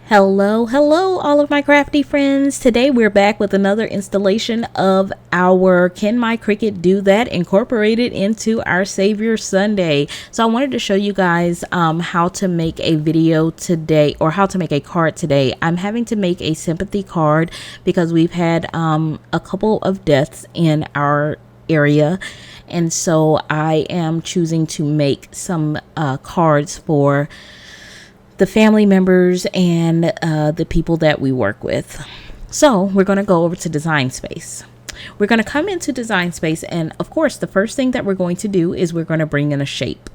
Hello, all of my crafty friends. Today we're back with another installation of our Can My Cricut Do That incorporated into our Savior Sunday. So I wanted to show you guys how to make a video today, or how to make a card today. I'm having to make a sympathy card because we've had a couple of deaths in our area, and so I am choosing to make some cards for the family members and the people that we work with. So we're going to go over to Design Space. We're going to come into Design Space, and of course the first thing that we're going to do is we're going to bring in a shape.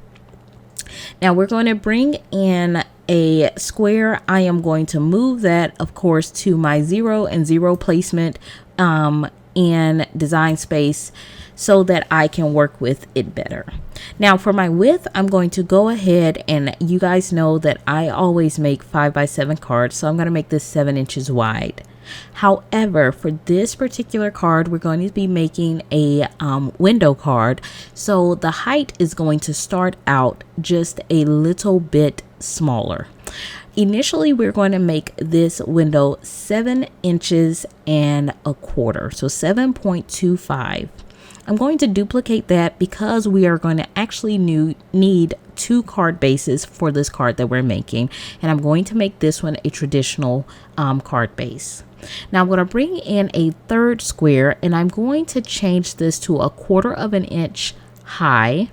Now we're going to bring in a square. I am going to move that, of course, to my 0 and 0 placement in Design Space so that I can work with it better. Now for my width, I'm going to go ahead, and you guys know that I always make 5x7 cards, so I'm going to make this 7 inches wide. However, for this particular card, we're going to be making a window card, so the height is going to start out just a little bit smaller. Initially, we're going to make this window 7 inches and a quarter, so 7.25. I'm going to duplicate that because we are going to actually need 2 card bases for this card that we're making, and I'm going to make this one a traditional card base. Now I'm going to bring in a third square, and I'm going to change this to 1/4 inch high,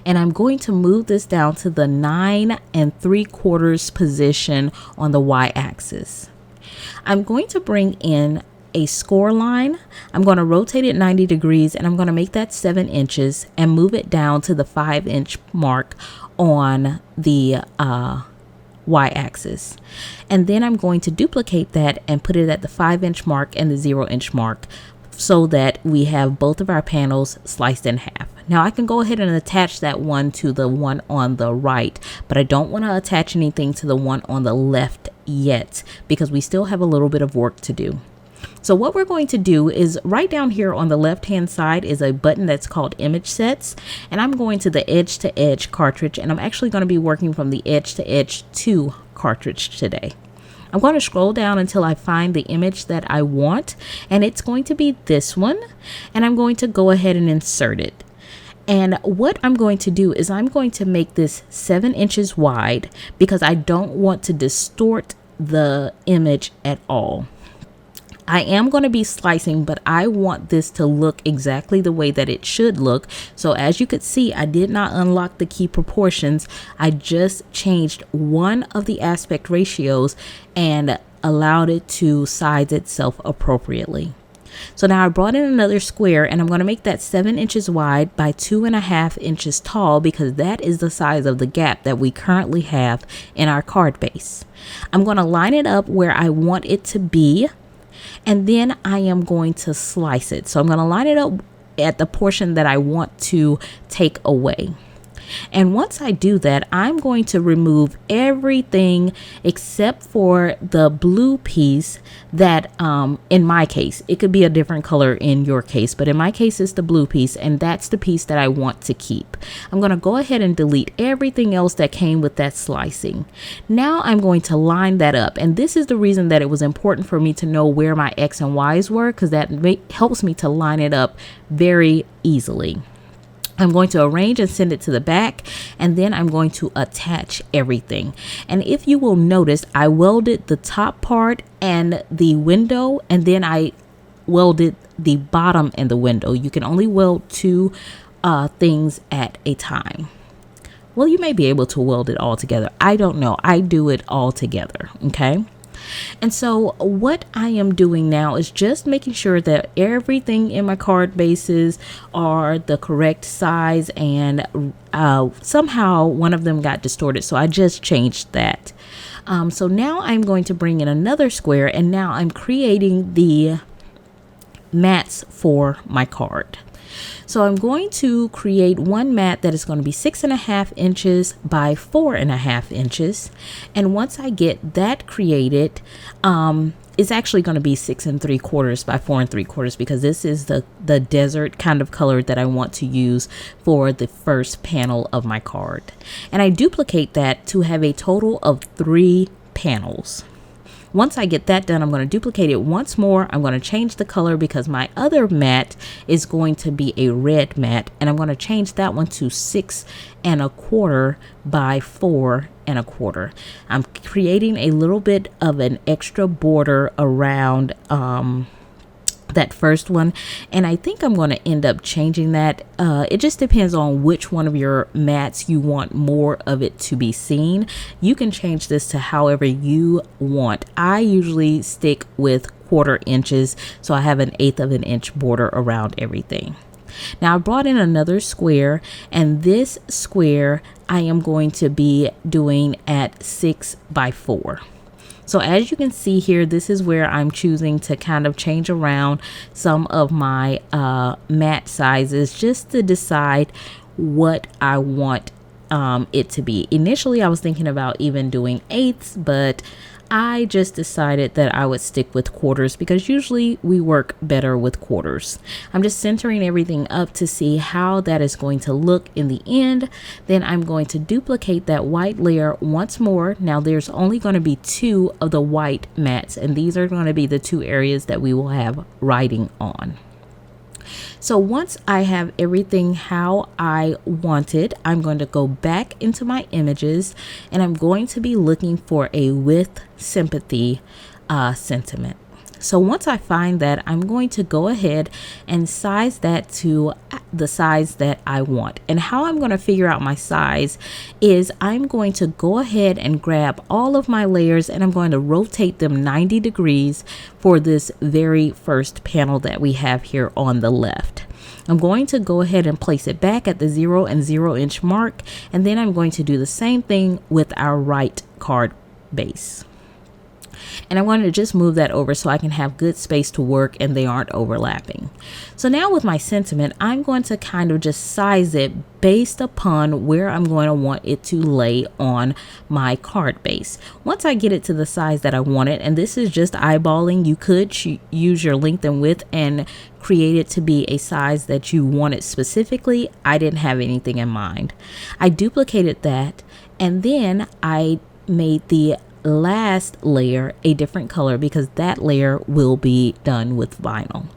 and I'm going to move this down to the 9 3/4 position on the y-axis. I'm going to bring in a score line. I'm going to rotate it 90 degrees, and I'm going to make that 7 inches and move it down to the 5-inch mark on the y-axis. And then I'm going to duplicate that and put it at the 5-inch mark and the 0-inch mark so that we have both of our panels sliced in half. Now I can go ahead and attach that one to the one on the right, but I don't want to attach anything to the one on the left yet because we still have a little bit of work to do. So what we're going to do is right down here on the left hand side is a button that's called Image Sets, and I'm going to the Edge to Edge cartridge, and I'm actually going to be working from the Edge to Edge 2 cartridge today. I'm going to scroll down until I find the image that I want, and it's going to be this one, and I'm going to go ahead and insert it. And what I'm going to do is I'm going to make this 7 inches wide because I don't want to distort the image at all. I am going to be slicing, but I want this to look exactly the way that it should look. So as you could see, I did not unlock the key proportions. I just changed one of the aspect ratios and allowed it to size itself appropriately. So now I brought in another square, and I'm going to make that 7 inches wide by 2.5 inches tall because that is the size of the gap that we currently have in our card base. I'm going to line it up where I want it to be, and then I am going to slice it. So I'm going to line it up at the portion that I want to take away. And once I do that, I'm going to remove everything except for the blue piece that, in my case, it could be a different color in your case, but in my case, it's the blue piece, and that's the piece that I want to keep. I'm going to go ahead and delete everything else that came with that slicing. Now I'm going to line that up, and this is the reason that it was important for me to know where my X and Y's were, because that helps me to line it up very easily. I'm going to arrange and send it to the back, and then I'm going to attach everything. And if you will notice, I welded the top part and the window, and then I welded the bottom and the window. You can only weld 2 things at a time. Well, you may be able to weld it all together. I don't know. I do it all together. Okay. And so what I am doing now is just making sure that everything in my card bases are the correct size, and somehow one of them got distorted, so I just changed that. So now I'm going to bring in another square, and now I'm creating the mats for my card. So I'm going to create one mat that is going to be 6.5 inches by 4.5 inches. And once I get that created, it's actually going to be 6 3/4 by 4 3/4 because this is the desert kind of color that I want to use for the first panel of my card. And I duplicate that to have a total of 3 panels. Once I get that done, I'm going to duplicate it once more. I'm going to change the color because my other mat is going to be a red mat, and I'm going to change that one to 6 1/4 by 4 1/4. I'm creating a little bit of an extra border around that first one, and I think I'm going to end up changing that. It just depends on which one of your mats you want more of it to be seen. You can change this to however you want. I usually stick with 1/4 inches, so I have an 1/8 of an inch border around everything. Now I brought in another square, and this square I am going to be doing at 6 by 4. So as you can see here, this is where I'm choosing to kind of change around some of my mat sizes just to decide what I want it to be. Initially, I was thinking about even doing 1/8, but I just decided that I would stick with 1/4 because usually we work better with 1/4. I'm just centering everything up to see how that is going to look in the end. Then I'm going to duplicate that white layer once more. Now there's only going to be 2 of the white mats, and these are going to be the 2 areas that we will have writing on. So once I have everything how I want it, I'm going to go back into my images, and I'm going to be looking for a with sympathy sentiment. So once I find that, I'm going to go ahead and size that to the size that I want. And how I'm going to figure out my size is I'm going to go ahead and grab all of my layers, and I'm going to rotate them 90 degrees for this very first panel that we have here on the left. I'm going to go ahead and place it back at the 0 and 0 inch mark, and then I'm going to do the same thing with our right card base. And I wanted to just move that over so I can have good space to work and they aren't overlapping. So now with my sentiment, I'm going to kind of just size it based upon where I'm going to want it to lay on my card base. Once I get it to the size that I want it, and this is just eyeballing, you could use your length and width and create it to be a size that you wanted specifically. I didn't have anything in mind. I duplicated that, and then I made the last layer a different color because that layer will be done with vinyl.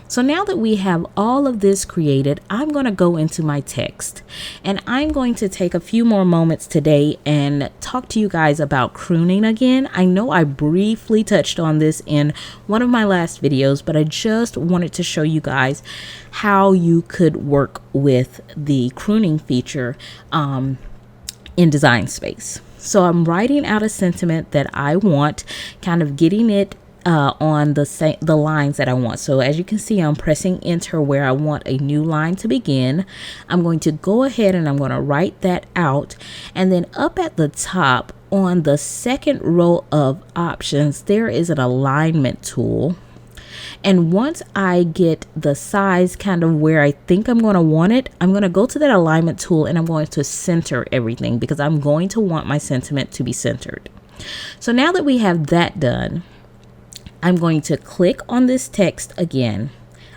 So now that we have all of this created, I'm going to go into my text, and I'm going to take a few more moments today and talk to you guys about crooning again. I know I briefly touched on this in one of my last videos, but I just wanted to show you guys how you could work with the crooning feature in Design Space. So I'm writing out a sentiment that I want, kind of getting it on the lines that I want. So as you can see, I'm pressing enter where I want a new line to begin. I'm going to go ahead and I'm going to write that out. And then up at the top on the second row of options, there is an alignment tool. And once I get the size kind of where I think I'm going to want it, I'm going to go to that alignment tool and I'm going to center everything because I'm going to want my sentiment to be centered. So now that we have that done, I'm going to click on this text again.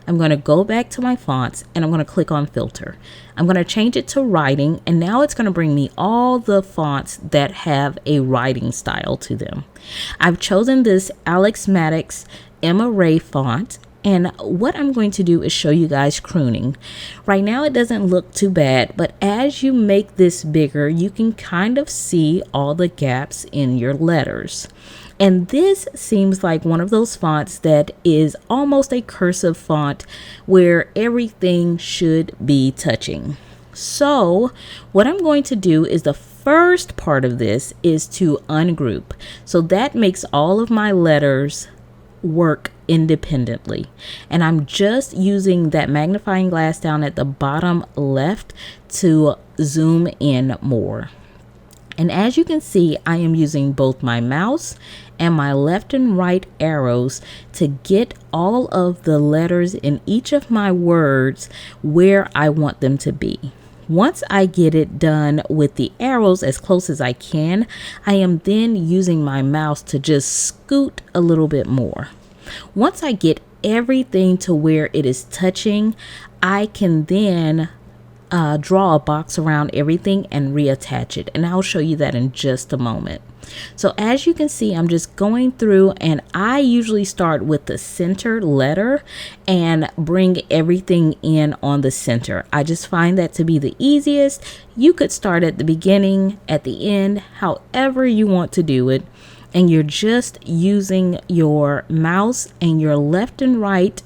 I'm going to go back to my fonts and I'm going to click on filter. I'm going to change it to writing, and now it's going to bring me all the fonts that have a writing style to them. I've chosen this Alex Maddox Emma Ray font, and what I'm going to do is show you guys crooning. Right now it doesn't look too bad, but as you make this bigger, you can kind of see all the gaps in your letters. And this seems like one of those fonts that is almost a cursive font where everything should be touching. So what I'm going to do is the first part of this is to ungroup. So that makes all of my letters work independently, and I'm just using that magnifying glass down at the bottom left to zoom in more. And as you can see, I am using both my mouse and my left and right arrows to get all of the letters in each of my words where I want them to be. Once I get it done with the arrows as close as I can, I am then using my mouse to just scoot a little bit more. Once I get everything to where it is touching, I can then draw a box around everything and reattach it, and I'll show you that in just a moment. So as you can see, I'm just going through, and I usually start with the center letter and bring everything in on the center. I just find that to be the easiest. You could start at the beginning, at the end, however you want to do it. And you're just using your mouse and your left and right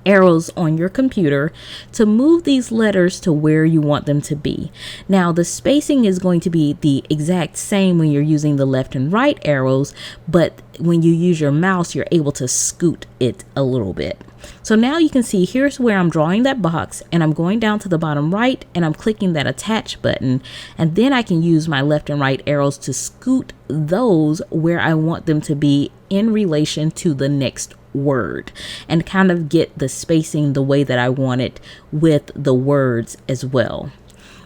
arrows on your computer to move these letters to where you want them to be. Now the spacing is going to be the exact same when you're using the left and right arrows, but when you use your mouse, you're able to scoot it a little bit. So now you can see here's where I'm drawing that box, and I'm going down to the bottom right and I'm clicking that attach button, and then I can use my left and right arrows to scoot those where I want them to be in relation to the next word, and kind of get the spacing the way that I want it with the words as well.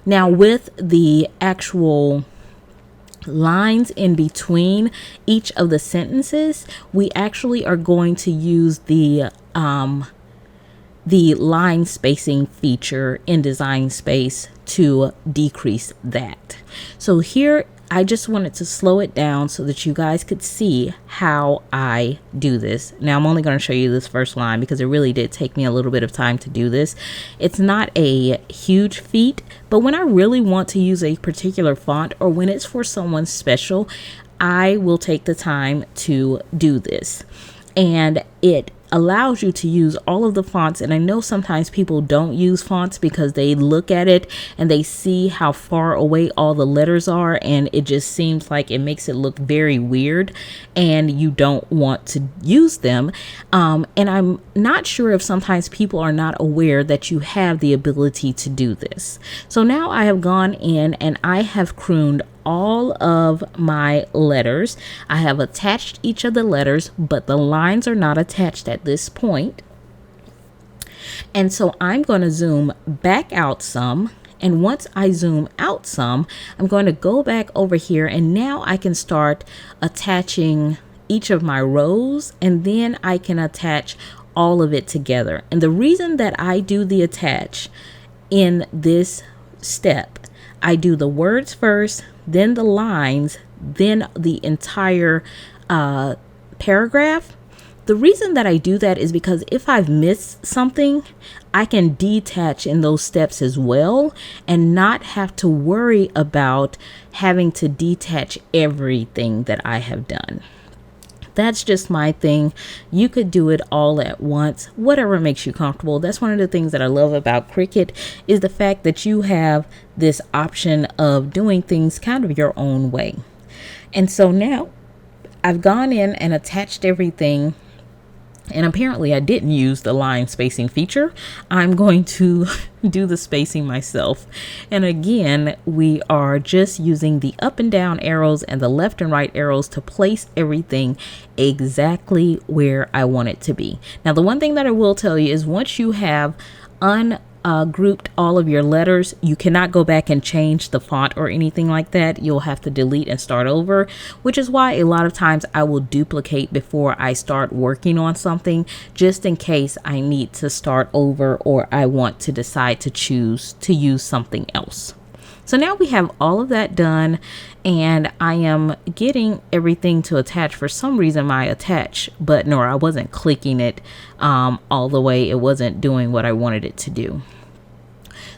Now with the actual lines in between each of the sentences, we actually are going to use the line spacing feature in Design Space to decrease that. So here I just wanted to slow it down so that you guys could see how I do this. Now I'm only going to show you this first line because it really did take me a little bit of time to do this. It's not a huge feat, but when I really want to use a particular font, or when it's for someone special, I will take the time to do this. And it allows you to use all of the fonts. And I know sometimes people don't use fonts because they look at it and they see how far away all the letters are, and it just seems like it makes it look very weird and you don't want to use them. And I'm not sure if sometimes people are not aware that you have the ability to do this. So now I have gone in and I have crooned all of my letters. I have attached each of the letters, but the lines are not attached at this point. And so I'm going to zoom back out some. And once I zoom out some, I'm going to go back over here, and now I can start attaching each of my rows, and then I can attach all of it together. And the reason that I do the attach in this step, I do the words first, then the lines, then the entire paragraph. The reason that I do that is because if I've missed something, I can detach in those steps as well and not have to worry about having to detach everything that I have done. That's just my thing. You could do it all at once, whatever makes you comfortable. That's one of the things that I love about Cricut, is the fact that you have this option of doing things kind of your own way. And so now I've gone in and attached everything. And apparently I didn't use the line spacing feature. I'm going to do the spacing myself. And again, we are just using the up and down arrows and the left and right arrows to place everything exactly where I want it to be. Now, the one thing that I will tell you is once you have grouped all of your letters, you cannot go back and change the font or anything like that. You'll have to delete and start over, which is why a lot of times I will duplicate before I start working on something, just in case I need to start over or I want to decide to choose to use something else. So now we have all of that done, and I am getting everything to attach. For some reason, my attach button, or I wasn't clicking it all the way. It wasn't doing what I wanted it to do.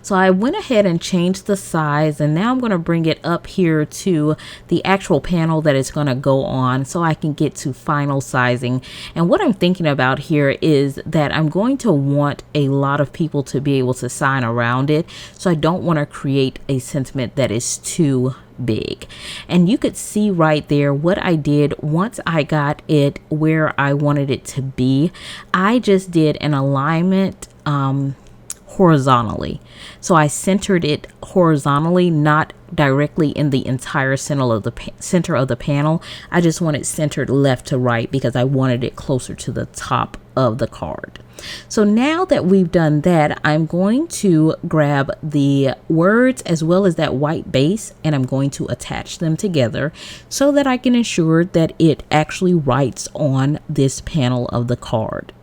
So I went ahead and changed the size, and now I'm going to bring it up here to the actual panel that it's going to go on so I can get to final sizing. And what I'm thinking about here is that I'm going to want a lot of people to be able to sign around it. So I don't want to create a sentiment that is too big. And you could see right there what I did once I got it where I wanted it to be. I just did an alignment horizontally. So I centered it horizontally, not directly in the entire center of the panel. I just want it centered left to right because I wanted it closer to the top of the card. So now that we've done that, I'm going to grab the words as well as that white base, and I'm going to attach them together so that I can ensure that it actually writes on this panel of the card.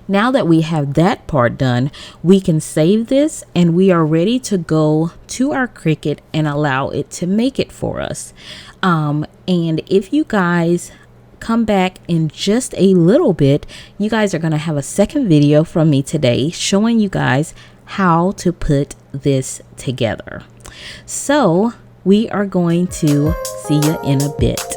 Now that we have that part done, we can save this and we are ready to go to our Cricut and allow it to make it for us. And if you guys come back in just a little bit, you guys are going to have a second video from me today showing you guys how to put this together. So we are going to see you in a bit.